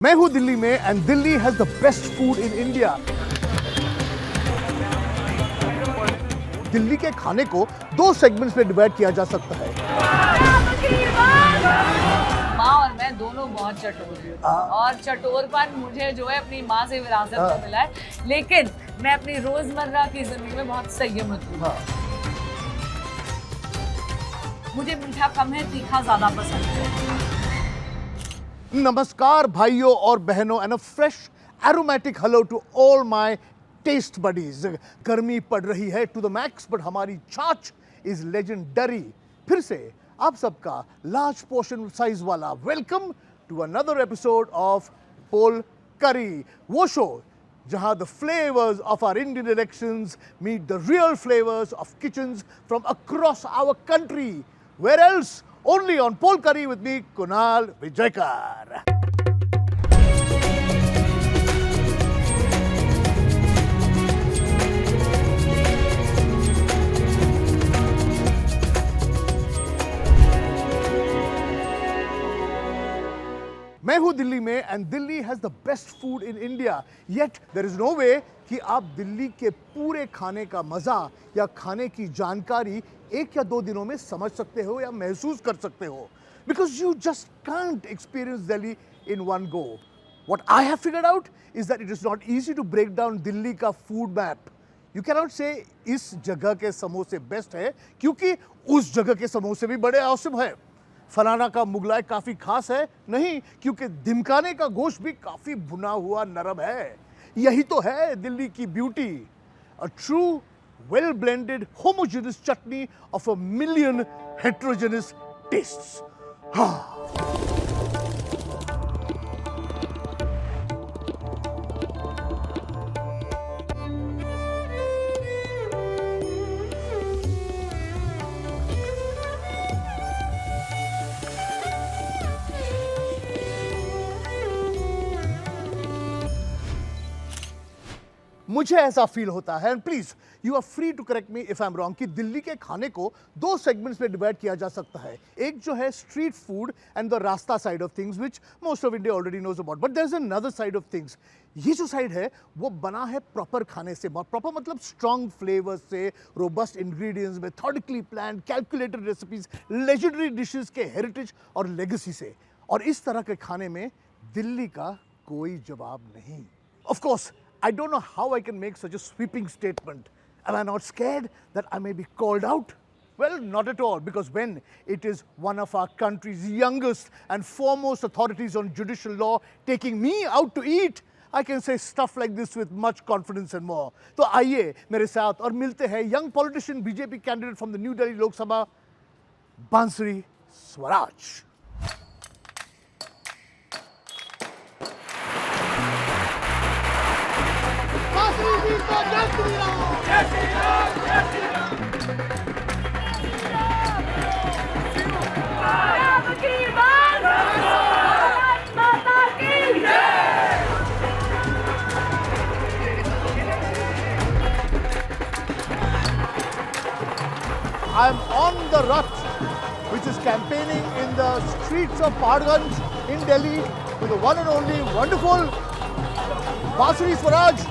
मैं हूं दिल्ली में and Delhi has the best food in India. Delhi के खाने को दो सेगमेंट्स में डिवाइड किया जा सकता है। माँ और मैं दोनों बहुत चटोर हूँ और चटोरपन मुझे जो है अपनी माँ से विरासत में मिला है, लेकिन मैं अपनी रोजमर्रा की जिंदगी में बहुत संयमित हूँ। मुझे मीठा कम है, तीखा ज्यादा पसंद है। नमस्कार भाइयों और बहनों and a fresh aromatic hello to all my taste buddies. गर्मी पड़ रही है टू द मैक्स बट हमारी छाछ इज लेजेंडरी। फिर से आप सबका लार्ज पोर्शन साइज वाला welcome to another episode of pol curry, वो शो जहां the flavours of our Indian elections meet the real flavours of kitchens from across our country. Where else? Only on Pol Curry with me, Kunal Vijayakar. मैं हूं दिल्ली में and Delhi has the best food in India, yet there is no way कि आप दिल्ली के पूरे खाने का मजा या खाने की जानकारी एक या दो दिनों में समझ सकते हो या महसूस कर सकते हो, because you just can't experience Delhi in one go. What I have figured out is that it is not easy to break down Delhi का food map. You can not say इस जगह के समोसे बेस्ट है क्योंकि उस जगह के समोसे भी बड़े औसम है। फलाना का मुगलाई काफी खास है, नहीं, क्योंकि दिमकाने का गोश्त भी काफी भुना हुआ नरम है। यही तो है दिल्ली की beauty, a true well blended homogeneous chutney of a million heterogeneous tastes. मुझे ऐसा फील होता है, and please you are free to correct me if I am wrong, कि दिल्ली के खाने को दो सेगमेंट्स में डिवाइड किया जा सकता है। एक जो है street food and the rasta side of things which most of India already knows about, but there is another side of things. ये जो साइड है वो बना है प्रॉपर खाने से, प्रॉपर मतलब स्ट्रॉन्ग फ्लेवर्स से, robust ingredients, methodically planned calculated recipes, legendary dishes के हेरिटेज और लेगेसी से। और इस तरह के खाने में दिल्ली का कोई जवाब नहीं। Of course I don't know how I can make such a sweeping statement. Am I not scared that I may be called out? Well, not at all, because when it is one of our country's youngest and foremost authorities on judicial law taking me out to eat, I can say stuff like this with much confidence and more. तो आइए मेरे साथ और मिलते हैं young politician BJP candidate from the New Delhi Lok Sabha, Bansuri Swaraj. I am on the Rath, which is campaigning in the streets of Paharganj in Delhi with the one and only wonderful Bansuri Swaraj.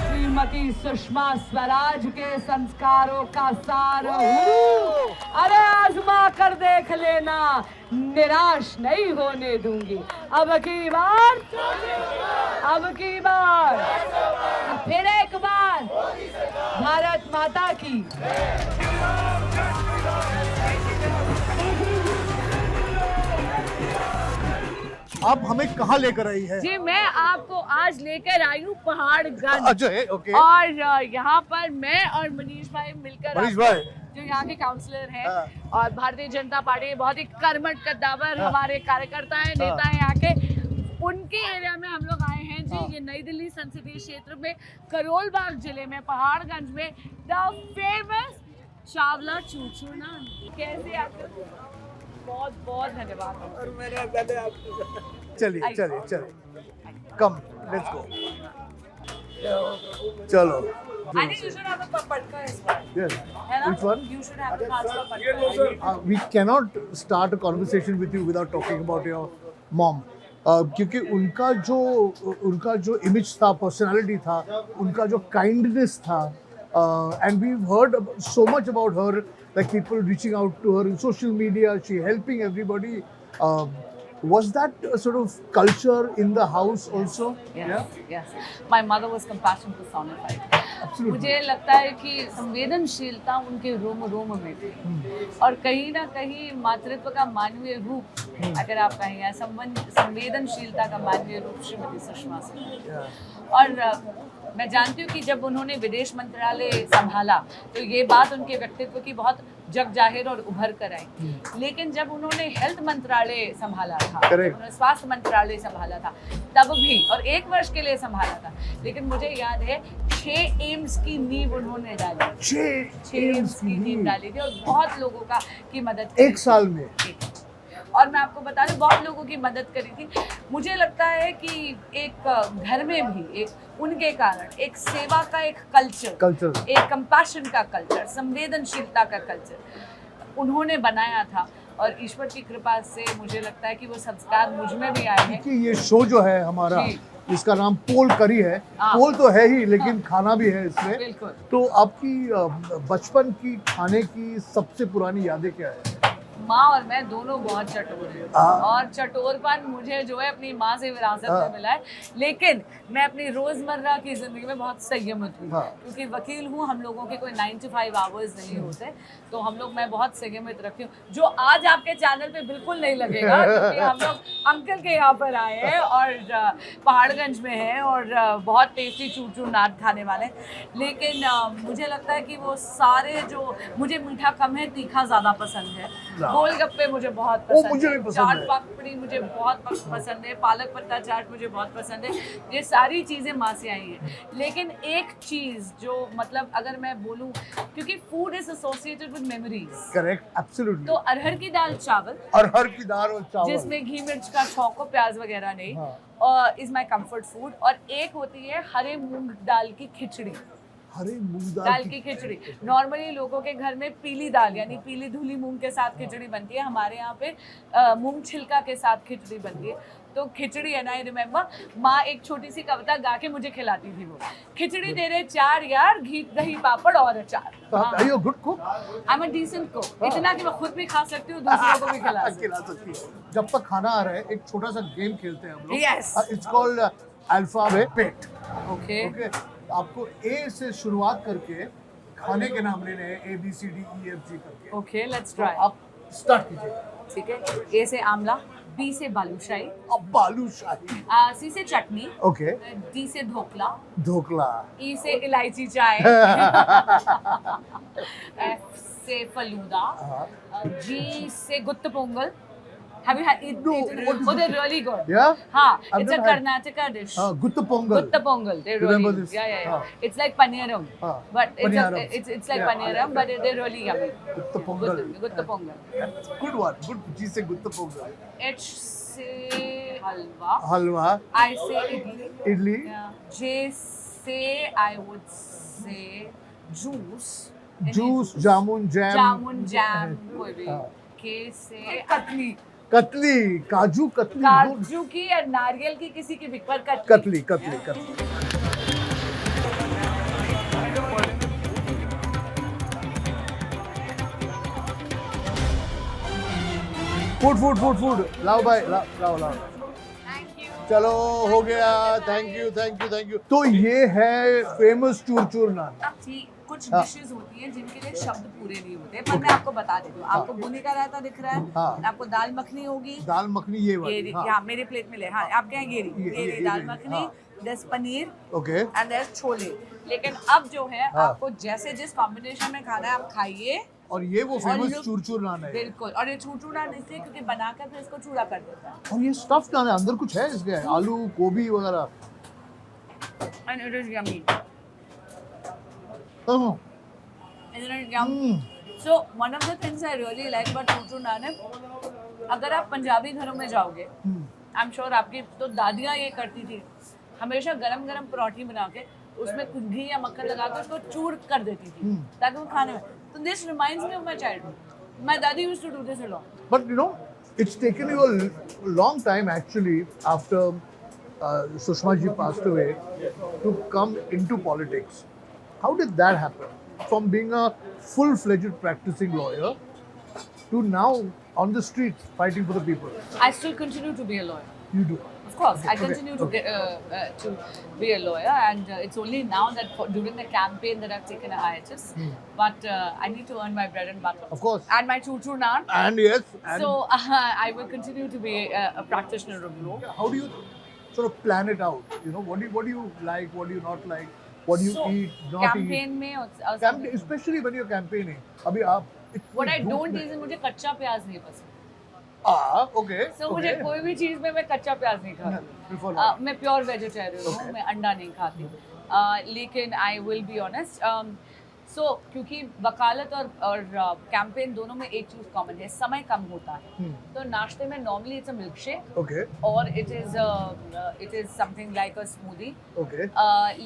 Shrimati Sushma Swaraj के संस्कारों का सार हूँ। अरे आजमा कर देख लेना, निराश नहीं होने दूंगी। अब की बार फिर एक बार भारत माता की। आप हमें कहाँ लेकर आई है? जी, मैं आपको आज लेकर आई हूँ पहाड़गंज। अच्छा, ओके। और यहाँ पर मैं और मनीष भाई मिलकर, मनीष भाई जो यहाँ के काउंसलर हैं और भारतीय जनता पार्टी बहुत ही कर्मठ कद्दावर हमारे कार्यकर्ता है, नेता है यहाँ के, उनके एरिया में हम लोग आए हैं जी। ये नई दिल्ली संसदीय क्षेत्र में करोल बाग जिले में पहाड़गंज में द फेमस चावला चूचू नान। कैसे आपको? बहुत बहुत धन्यवाद। और मैंने पहले आपको चलिए चलिए चलिए, कम लेट्स गो, चलो। I think you should have a papadka as well. Yes. है ना? Which one? You should have a khas ये लो papadka. Sir We cannot start a conversation with you without talking about your mom. क्योंकि उनका जो image था, personality था, उनका जो काइंडनेस था, and we've heard so much about her, like people reaching out to her in social media, she helping everybody. Was that a sort of culture in the house also? Yes, yes. My mother was compassion personified. Absolutely. मुझे लगता है कि संवेदनशीलता उनके रोम रोम में थी और कहीं ना कहीं मातृत्व का मानवीय रूप अगर आप कहें या संवेदनशीलता का मानवीय रूप श्रीमती सुषमा सिंह। और मैं जानती हूँ कि जब उन्होंने विदेश मंत्रालय संभाला तो ये बात उनके व्यक्तित्व की बहुत जग जाहिर और उभर कर आई, लेकिन जब उन्होंने हेल्थ मंत्रालय संभाला था, उन्होंने स्वास्थ्य मंत्रालय संभाला था तब भी, और 1 वर्ष के लिए संभाला था, लेकिन मुझे याद है 6 एम्स की नींव उन्होंने डाली, 6 एम्स की नींव डाली थी और बहुत लोगों की मदद की 1 साल में। और मैं आपको बता दूं बहुत लोगों की मदद करी थी। मुझे लगता है कि एक घर में भी एक उनके कारण एक सेवा का एक कल्चर, एक कंपैशन का कल्चर, संवेदनशीलता का कल्चर उन्होंने बनाया था और ईश्वर की कृपा से मुझे लगता है कि वो संस्कार मुझ में भी आए हैं। कि ये शो जो है हमारा, इसका नाम पोल करी है, पोल तो है ही लेकिन खाना भी है इसमें। बिल्कुल। तो आपकी बचपन की खाने की सबसे पुरानी यादें क्या है? माँ और मैं दोनों बहुत चटोर हैं और चटोरपन मुझे जो है अपनी माँ से विरासत में मिला है, लेकिन मैं अपनी रोजमर्रा की जिंदगी में बहुत संयमित हूँ क्योंकि वकील हूँ, हम लोगों के कोई 9 to 5 आवर्स नहीं होते, तो हम लोग मैं बहुत संयमित रखती हूँ, जो आज आपके चैनल पे बिल्कुल नहीं लगेगा क्योंकि हम लोग अंकल के यहाँ पर आए हैं और पहाड़गंज में हैं और बहुत टेस्टी चूचू नाट खाने वाले, लेकिन मुझे लगता है कि वो सारे जो मुझे मीठा कम है, तीखा ज़्यादा पसंद है, गोलगप्पे मुझे बहुत पसंद मुझे भी है, पसंद चाट है। पापड़ी मुझे बहुत पसंद है, पालक पत्ता चाट मुझे बहुत पसंद है, ये सारी चीज़ें माँ से आई हैं। लेकिन एक चीज़ जो मतलब अगर मैं बोलूँ, क्योंकि food is associated with memories, correct, absolutely. तो अरहर की दाल चावल, अरहर की दाल और चावल जिसमें घी मिर्च का छौंको, प्याज वगैरह नहीं, हाँ। Is my comfort food. और एक होती है हरे मूंग दाल की खिचड़ी, हरे मूंग दाल की खिचड़ी। नॉर्मली लोगों के घर में पीली दाल यानी पीली धुली मूंग के साथ खिचड़ी बनती है, हमारे यहाँ पे मूंग छिलका के साथ खिचड़ी बनती है। तो खिचड़ी एंड आई रिमेम्बर माँ एक छोटी सी कविता गा के मुझे खिलाती थी, वो खिचड़ी तेरे 4 यार, घी दही पापड़ और अचार। Are you good cook? I am a decent cook, इतना कि मैं खुद भी खा सकती हूँ, दूसरों को भी खिला सकती है। जब तक खाना आ रहा है एक छोटा सा गेम खेलते हैं हम लोग। Yes. It's called alphabet. Okay okay, आपको ए से शुरुआत करके खाने के नाम लेने हैं, ABCDEFG करके। ओके, लेट्स तो ट्राई। आप स्टार्ट कीजिए। ठीक है, ए से आमला, बी से बालूशाही, अब बालूशाही, सी से चटनी, ओके, डी से ढोकला, ढोकला, ई से इलायची चाय, एफ से फलूदा, जी से गुत्त Pongal. Have you had it? No, what is Oh, they're it? really good. Yeah? हाँ, I've it's a never had- Karnataka dish. Gutta Pongal. Gutta Pongal. They're Remember really, this? yeah. हाँ. It's like paneeram, हाँ, but paneeram. it's like Yeah, paneeram, but they're really yummy. Gutta Pongal. Gutta Pongal. Good one. Good. G से Gutta Pongal. H से हलवा, हलवा, I से idli, idli, J से I would say juice. Juice, jamun, jam, jamun, jam, कोई भी। हाँ. K से कतली, कतली, काजू कतली, काजू की या नारियल की किसी की भी, पर katli, katli, katli. Food food food food लाओ भाई, लाओ लाओ। Thank you. चलो हो गया, thank you thank you thank you. तो ये है फेमस चूर चूर नान। अब ठीक कुछ हाँ. डिशेस होती हैं जिनके लिए शब्द पूरे नहीं होते, पर मैं आपको बता देती हूँ। आपको बुनी का रायता दिख रहा है, हाँ. आपको दाल मखनी होगी, दाल मखनी ये ये वाली, हाँ, यहाँ मेरे प्लेट में ले, हाँ आपके यहाँ ये ये दाल ये, मखनी, हाँ. दस पनीर ओके, एंड दस छोले। लेकिन अब जो है हाँ. आपको जैसे जिस कॉम्बिनेशन में खाना है आप खाइए। और ये वो फेमस लोग- चूर चूर नान है। बिल्कुल, और ये चूचूड़ा इसलिए क्योंकि बनाकर फिर इसको चूड़ा कर देता है। और ये स्टफ नान है, अंदर कुछ है इसके, आलू, गोभी वगैरह। एंड इट इज यम्मी, हाँ, isn't it yum? So one of the things I really like about चूचू नान है, अगर आप पंजाबी घरों में जाओगे, आई एम श्योर आपकी तो दादियाँ ये करती थी, हमेशा गरम गरम पराठी बना के उसमें कुछ घी या मक्खन लगा कर उसको चूर कर देती थी ताकि वो खाने में. तो this reminds me of my childhood. My dadi used to do this a lot. But you know, it's taken you a long time actually after Sushma ji passed away to come into politics. How did that happen? From being a full-fledged practicing lawyer to now on the streets fighting for the people. I still continue to be a lawyer. You do. Of course, I Okay, continue okay. to be a lawyer, and it's only now that during the campaign that I've taken a hiatus. But I need to earn my bread and butter. Of course. And my choo-choo naan. And yes. And So I will continue to be a practitioner of law. how do you sort of plan it out? You know, what do you like? What do you not like? What do you So, eat? Not campaign eat? में और Campaign, especially when you're campaigning. अभी आप इतनी what I धूप don't में- eat is मुझे कच्चा प्याज नहीं पसंद. Okay. So मुझे okay. कोई भी चीज में मैं कच्चा प्याज नहीं खाती. Prefer not. मैं प्योर वेजिटेरियन हूँ. Okay. मैं अंडा नहीं खाती. लेकिन आई विल बी ऑनेस्ट. सो क्योंकि वकालत और कैंपेन दोनों में एक चीज कॉमन है, समय कम होता है. तो नाश्ते में normally it's a milk shake Okay. और it is something like a smoothie. Okay.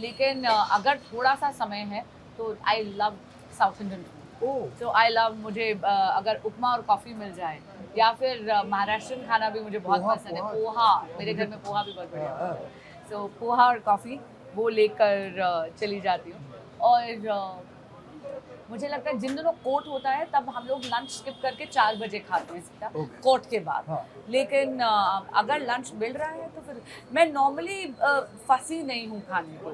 लेकिन अगर थोड़ा सा समय है तो I love south Indian food. Oh. तो आई लव मुझे अगर उपमा और कॉफ़ी मिल जाए या फिर महाराष्ट्रन खाना भी मुझे बहुत पोहा, पसंद है. पोहा. पोहा, मेरे घर में पोहा भी बहुत बढ़िया हाँ. होता है. सो पोहा और कॉफ़ी वो लेकर चली जाती हूँ. और मुझे लगता है जिन दिनों कोर्ट होता है तब हम लोग लंच स्किप करके 4 बजे खाते हैं सीधा Okay. कोर्ट के बाद. हाँ. लेकिन अगर लंच मिल रहा है तो फिर मैं नॉर्मली फंसी नहीं हूँ खाने को.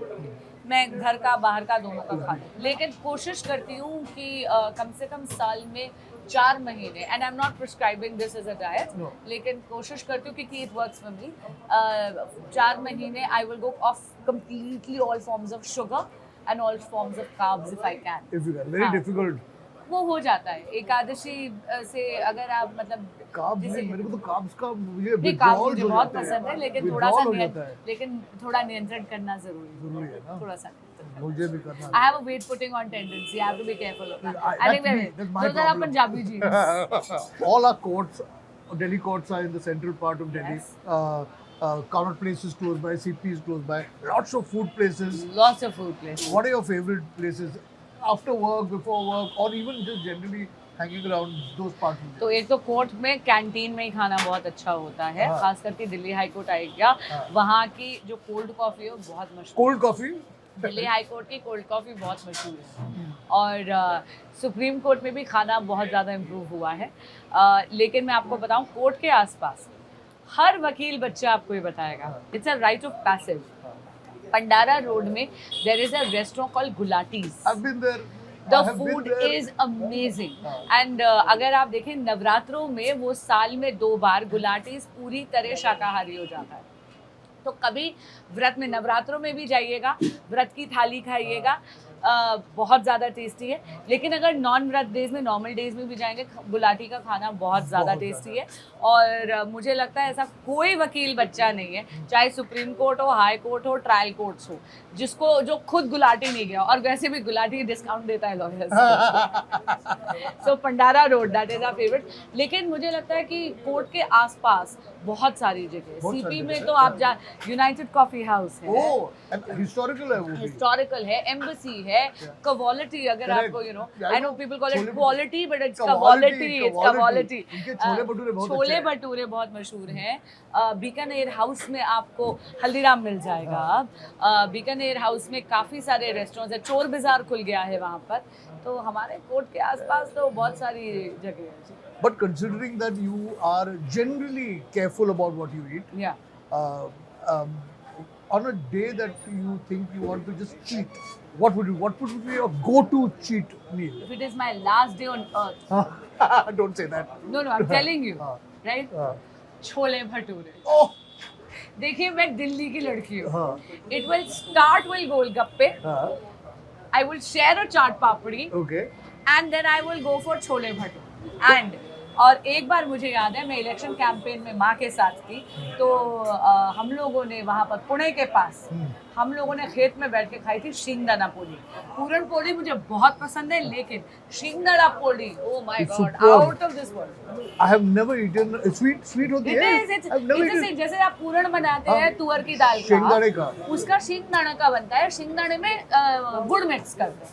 मैं घर का बाहर का दोनों का खा लूँ. लेकिन कोशिश करती हूँ कि कम से कम साल में 4 महीने, and I am not prescribing this as a diet, No. लेकिन कोशिश करती हूँ क्योंकि इट वर्क्स फॉर मी. 4 महीने I will go of completely all forms of sugar and all forms of carbs if I can. If you can. Very हाँ. difficult. वो हो जाता है. एकादशी से अगर आप मतलब Carbs जैसे- नहीं, मेरे को तो carbs का मुझे नहीं, carbs withdrawal मुझे हो बहुत जाता है. पसंद है लेकिन थोड़ा सा Withdrawal हो जाता है. लेकिन थोड़ा नियंत्रण करना जरूरी है. जरूरी है ना. थोड़ा सा नियंत्रण करना. मुझे भी करना I have a weight putting on tendency. I have to be careful of that. I- that's me. That's my So that are problem. Punjabi genes. All our courts, Delhi courts are in the central part of Delhi. Yes. Connaught Place is close by, CP is close by. Lots of food places. Lots of food places. What are your favorite places? After work, before work, or even just generally hanging around those parts of तो एक तो court में canteen में ही खाना बहुत अच्छा होता है. हाँ. खास करके दिल्ली हाई कोर्ट आ गया. हाँ. वहाँ की जो कोल्ड कॉफी है वो बहुत मशहूर. Cold coffee? Delhi high court की कोल्ड कॉफ़ी बहुत मशहूर है. और सुप्रीम कोर्ट में भी खाना बहुत ज़्यादा इम्प्रूव हुआ है. लेकिन मैं आपको बताऊं कोर्ट के आसपास हर वकील बच्चा आपको ये बताएगा, it's a rite of passage. Pandara road में there is a restaurant called Gulati's. I've been there. The I have been food there. Is amazing. And अगर आप देखें नवरात्रों में वो साल में 2 बार गुलाटीज पूरी तरह शाकाहारी हो जाता है. तो कभी व्रत में, नवरात्रों में भी जाइएगा, व्रत की थाली खाइएगा. बहुत ज़्यादा टेस्टी है. लेकिन अगर नॉन व्रत डेज में, नॉर्मल डेज में भी जाएंगे, गुलाटी का खाना बहुत ज़्यादा बहुत टेस्टी है. और मुझे लगता है ऐसा कोई वकील बच्चा नहीं है, चाहे सुप्रीम कोर्ट हो, हाई कोर्ट हो, ट्रायल कोर्ट्स हो, जिसको जो खुद गुलाटी नहीं गया. और वैसे भी गुलाटी डिस्काउंट देता है lawyers. So Pandara road that is our favourite. लेकिन मुझे लगता है कि कोर्ट के आसपास बहुत सारी जगह. बहुत सारी सीपी में जगह तो है. आप जा, यूनाइटेड कॉफी हाउस है, Oh, and historical है वो भी. हिस्टोरिकल है, एम्बेसी है, क्वालिटी. अगर Correct. आपको Yeah, I know people call it chole- quality but it's Quality, quality. It's quality. Quality. इनके छोले भटूरे बहुत अच्छे छोले हैं. भटूरे बहुत मशहूर हैं. बीकानेर हाउस में आपको हल्दीराम मिल जाएगा. बीकानेर हाउस में काफ़ी सारे रेस्टोरेंट्स हैं. चोर बाजार खुल गया है वहाँ पर. तो हमारे कोर्ट के आसपास तो बहुत सारी जगह है. But considering that you are generally careful about what you eat, या on a day that you think you want to just cheat, what would be your go-to cheat meal? If it is my last day on earth, Don't say that. No no I am telling you, हाँ. Right, हाँ. Chole bhature. Oh. देखिए मैं दिल्ली की लड़की हूँ. हाँ. It will start with golgappe. हाँ. I will share a chaat papdi, Okay. and then I will go for chole bhature. And और एक बार मुझे याद है मैं इलेक्शन कैंपेन में माँ के साथ थी, तो हम लोगों ने वहाँ पर पुणे के पास हम लोगों ने खेत में बैठ के खाई थी शिंगदाणा पोली। पूरन पोली मुझे बहुत पसंद है, लेकिन shingdana poli, oh my It's god, superb. Out of this world. I have never eaten sweet होती है. I've never eaten. जैसे आप पूरण बनाते हाँ, हैं तुअर की दाल शिंगदाणे का. उसका शिंगदाणा का बनता है। शिंगदाणे में गुड़ मिक्स करते हैं।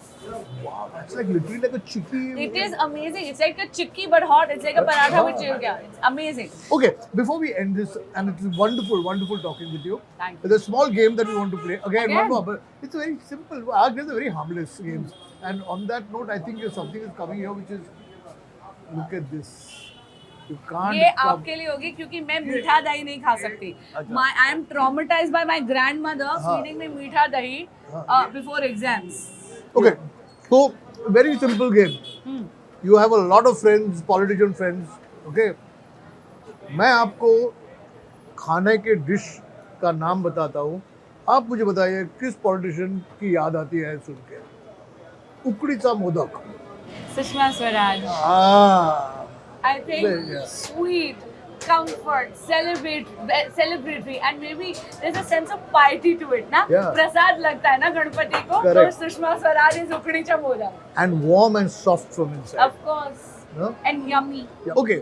Wow, that's like literally like a chicky. It is amazing. It's like a chikki but hot. It's like a paratha with chirga. It's amazing. Okay, before we end this, and it is wonderful talking with you. Thank you. There's a small game that we want to play. Again, Again? one more, but it's very simple. Our games are very harmless games. And on that note, I think something is coming here, which is, look at this. You can't. ये come- आपके लिए होगी क्योंकि मैं मीठा दही नहीं खा सकती। अच्छा। I am traumatized by my grandmother feeding me मीठा दही before exams. Okay, so very simple game. You have a lot of friends, politician friends. Okay, मैं आपको खाने के डिश का नाम बताता हूँ. आप मुझे बताइए किस पॉलिटिशियन की याद आती है सुन के. उकडीचा modak. Sushma Swaraj. I think Yeah. sweet, comfort, celebratory, and maybe there's a sense of piety to it, ना? Yeah. प्रसाद लगता है ना गणपति को, तो Correct. Sushma Swaraj is उकडीचा modak. And warm and soft from inside. Of course. No? And yummy. Yeah. Okay,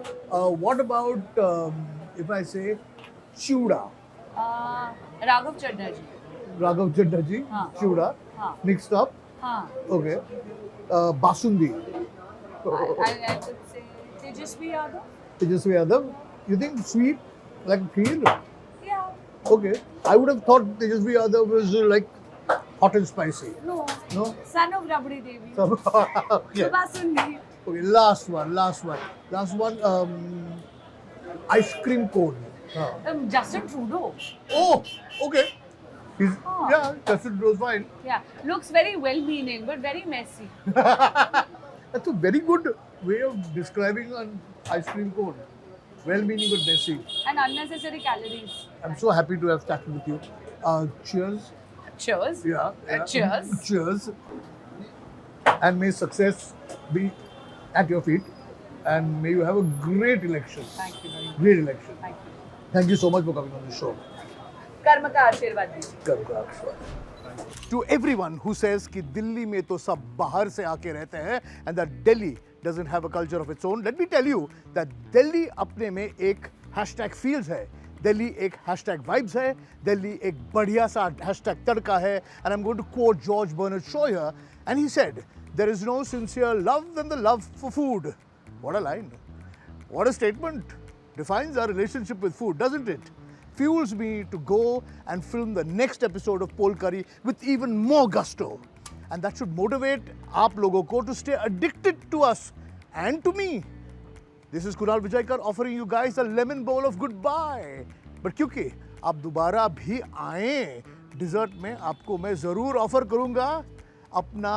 what about if I say chiuda? Raghav Chadha ji. Raghav Chadha ji, हाँ. chiuda, हाँ। mixed up. हाँ। Okay. Basundi. I could say Tejasvi Yadav. Tejasvi Yadav. You think sweet like kheer? Yeah. Okay. I would have thought Tejasvi Yadav was like hot and spicy. No. No? Son of Rabdi Devi. Okay. Subhasundi. Okay. Last one. Ice cream cone. Justin Trudeau. Oh. Okay. He's, Oh. yeah, Justin Trudeau's fine. Yeah. Looks very well-meaning but very messy. That's a very good way of describing an ice cream cone. Well-meaning but messy. And unnecessary calories. I'm so happy to have chatted with you. Cheers. Cheers. Yeah. Cheers. Cheers. And may success be at your feet. And may you have a great election. Thank you very much. Great election. Thank you. Thank you so much for coming on the show. कर्म का आशीर्वाद दीजिए। To everyone who says कि दिल्ली में तो सब बाहर से आके रहते हैं and that Delhi doesn't have a culture of its own, let me tell you that Delhi अपने में एक hashtag feels है, Delhi एक hashtag vibes है, Delhi एक बढ़िया सा hashtag तड़का है, and I'm going to quote George Bernard Shaw here, and he said, there is no sincere love than the love for food. What a line. What a statement. Defines our relationship with food, doesn't it? Fuels me to go and film the next episode of Pol Curry with even more gusto. And that should motivate aap logo ko to stay addicted to us and to me. This is Kunal Vijaykar offering you guys a lemon bowl of goodbye. But क्योंकि आप दोबारा भी आएं, dessert में आपको मैं जरूर offer करूंगा अपना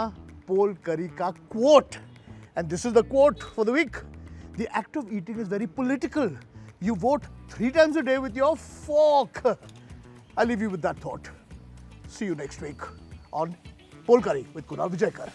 पोल करी का quote. And this is the quote for the week. The act of eating is very political. You vote 3 times a day with your fork. I'll leave you with that thought. See you next week on Pol Curry with Kunal Vijaykar.